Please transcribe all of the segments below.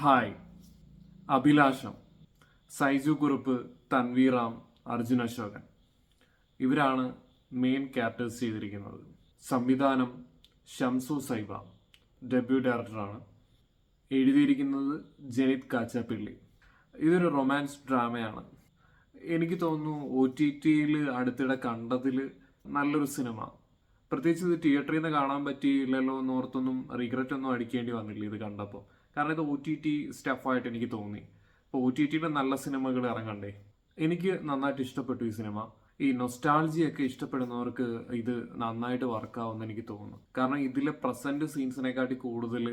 Hi. അഭിലാഷം, സൈജു കുറുപ്പ്, തൻവീറാം, അർജുൻ അശോകൻ ഇവരാണ് main characters ചെയ്തിരിക്കുന്നത്. സംവിധാനം ഷംസു സൈബ, ഡെബ്യൂ ഡയറക്ടറാണ്. എഴുതിയിരിക്കുന്നത് ജനിത് കാച്ചാപ്പിള്ളി. ഇതൊരു റൊമാൻസ് ഡ്രാമയാണ്. എനിക്ക് തോന്നുന്നു OTT-യിൽ അടുത്തിടെ കണ്ടതിൽ നല്ലൊരു സിനിമ. പ്രത്യേകിച്ച് ഇത് തിയേറ്ററിൽ നിന്ന് കാണാൻ പറ്റിയില്ലല്ലോ എന്നോർത്തൊന്നും റിഗ്രറ്റ് ഒന്നും അടിക്കേണ്ടി വന്നില്ല ഇത് കണ്ടപ്പോൾ. കാരണം ഇത് OTT സ്റ്റഫായിട്ട് എനിക്ക് തോന്നി. ഇപ്പോൾ OTT-യിൽ നല്ല സിനിമകൾ ഇറങ്ങണ്ടേ. എനിക്ക് നന്നായിട്ട് ഇഷ്ടപ്പെട്ടു ഈ സിനിമ. ഈ നൊസ്റ്റാൾജിയൊക്കെ ഇഷ്ടപ്പെടുന്നവർക്ക് ഇത് നന്നായിട്ട് വർക്കാവുമെന്ന് എനിക്ക് തോന്നുന്നു. കാരണം ഇതിലെ പ്രസന്റ് സീൻസിനെക്കാട്ടി കൂടുതൽ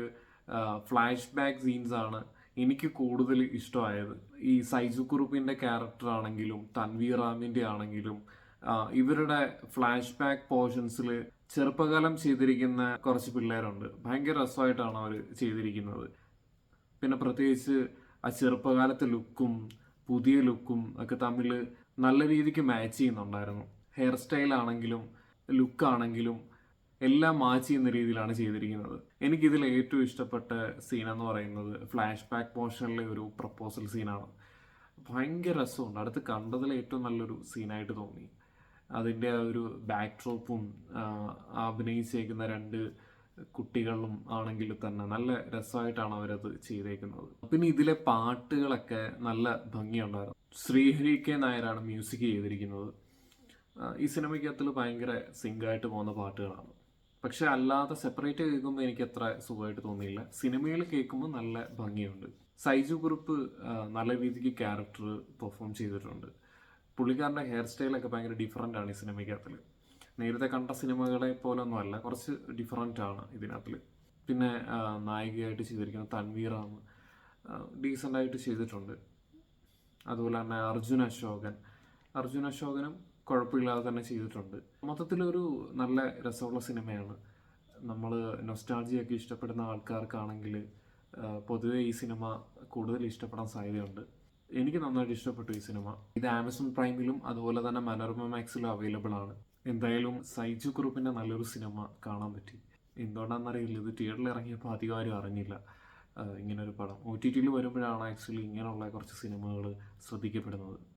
ഫ്ലാഷ് ബാക്ക് സീൻസ് ആണ് എനിക്ക് കൂടുതൽ ഇഷ്ടമായത്. ഈ സൈജു കുറുപ്പിന്റെ ക്യാരക്ടർ ആണെങ്കിലും തൻവീർ റാമിന്റെ ആണെങ്കിലും ഇവരുടെ ഫ്ലാഷ് ബാക്ക് പോർഷൻസിൽ ചെറുപ്പകാലം ചെയ്തിരിക്കുന്ന കുറച്ച് പിള്ളേരുണ്ട്. ഭയങ്കര രസമായിട്ടാണ് അവർ ചെയ്തിരിക്കുന്നത്. പിന്നെ പ്രത്യേകിച്ച് ആ ചെറുപ്പകാലത്തെ ലുക്കും പുതിയ ലുക്കും ഒക്കെ തമ്മിൽ നല്ല രീതിക്ക് മാച്ച് ചെയ്യുന്നുണ്ടായിരുന്നു. ഹെയർ സ്റ്റൈൽ ആണെങ്കിലും ലുക്കാണെങ്കിലും എല്ലാം മാച്ച് ചെയ്യുന്ന രീതിയിലാണ് ചെയ്തിരിക്കുന്നത്. എനിക്കിതിൽ ഏറ്റവും ഇഷ്ടപ്പെട്ട സീൻ എന്ന് പറയുന്നത് ഫ്ലാഷ് ബാക്ക് പോർഷനിലെ ഒരു പ്രപ്പോസൽ സീനാണ്. ഭയങ്കര രസമുണ്ട്. അടുത്ത് കണ്ടതിൽ ഏറ്റവും നല്ലൊരു സീനായിട്ട് തോന്നി. അതിൻ്റെ ആ ഒരു ബാക്ക് ഡ്രോപ്പും അഭിനയിച്ചേക്കുന്ന രണ്ട് കുട്ടികളും ആണെങ്കിൽ തന്നെ നല്ല രസമായിട്ടാണ് അവരത് ചെയ്തേക്കുന്നത്. പിന്നെ ഇതിലെ പാട്ടുകളൊക്കെ നല്ല ഭംഗിയുണ്ടായിരുന്നു. ശ്രീഹരി കെ നായരാണ് മ്യൂസിക് ചെയ്തിരിക്കുന്നത്. ഈ സിനിമയ്ക്കകത്തിൽ ഭയങ്കര സിങ്കായിട്ട് പോകുന്ന പാട്ടുകളാണ്. പക്ഷെ അല്ലാതെ സെപ്പറേറ്റ് കേൾക്കുമ്പോൾ എനിക്ക് അത്ര സുഖമായിട്ട് തോന്നിയില്ല. സിനിമയിൽ കേൾക്കുമ്പോൾ നല്ല ഭംഗിയുണ്ട്. സൈജു കുറുപ്പ് നല്ല രീതിക്ക് ക്യാരക്ടർ പെർഫോം ചെയ്തിട്ടുണ്ട്. പുള്ളിക്കാരൻ്റെ ഹെയർ സ്റ്റൈലൊക്കെ ഭയങ്കര ഡിഫറൻ്റ് ആണ് ഈ സിനിമയ്ക്കകത്തിൽ. നേരത്തെ കണ്ട സിനിമകളെ പോലൊന്നും അല്ല, കുറച്ച് ഡിഫറൻ്റ് ആണ് ഇതിനകത്തിൽ. പിന്നെ നായികയായിട്ട് ചെയ്തിരിക്കുന്ന തൻവീറാം ഡീസൻ്റായിട്ട് ചെയ്തിട്ടുണ്ട്. അതുപോലെ തന്നെ അർജുൻ അശോകനും കുഴപ്പമില്ലാതെ തന്നെ ചെയ്തിട്ടുണ്ട്. മൊത്തത്തിലൊരു നല്ല രസമുള്ള സിനിമയാണ്. നമ്മൾ നൊസ്റ്റാൾജിയൊക്കെ ഇഷ്ടപ്പെടുന്ന ആൾക്കാർക്കാണെങ്കിൽ പൊതുവെ ഈ സിനിമ കൂടുതൽ ഇഷ്ടപ്പെടാൻ സാധ്യതയുണ്ട്. എനിക്ക് നന്നായിട്ട് ഇഷ്ടപ്പെട്ടു ഈ സിനിമ. ഇത് ആമസോൺ പ്രൈമിലും അതുപോലെ തന്നെ മനോരമ മാക്സിലും അവൈലബിൾ ആണ്. എന്തായാലും സൈജു കുറുപ്പിൻ്റെ നല്ലൊരു സിനിമ കാണാൻ പറ്റി. എന്തുകൊണ്ടാണെന്നറിയില്ല, ഇത് തിയേറ്ററിൽ ഇറങ്ങിയപ്പോൾ അധികം ആരും അറിഞ്ഞില്ല ഇങ്ങനൊരു പടം. OTT-യിൽ വരുമ്പോഴാണ് ആക്ച്വലി ഇങ്ങനെയുള്ള കുറച്ച് സിനിമകൾ ശ്രദ്ധിക്കപ്പെടുന്നത്.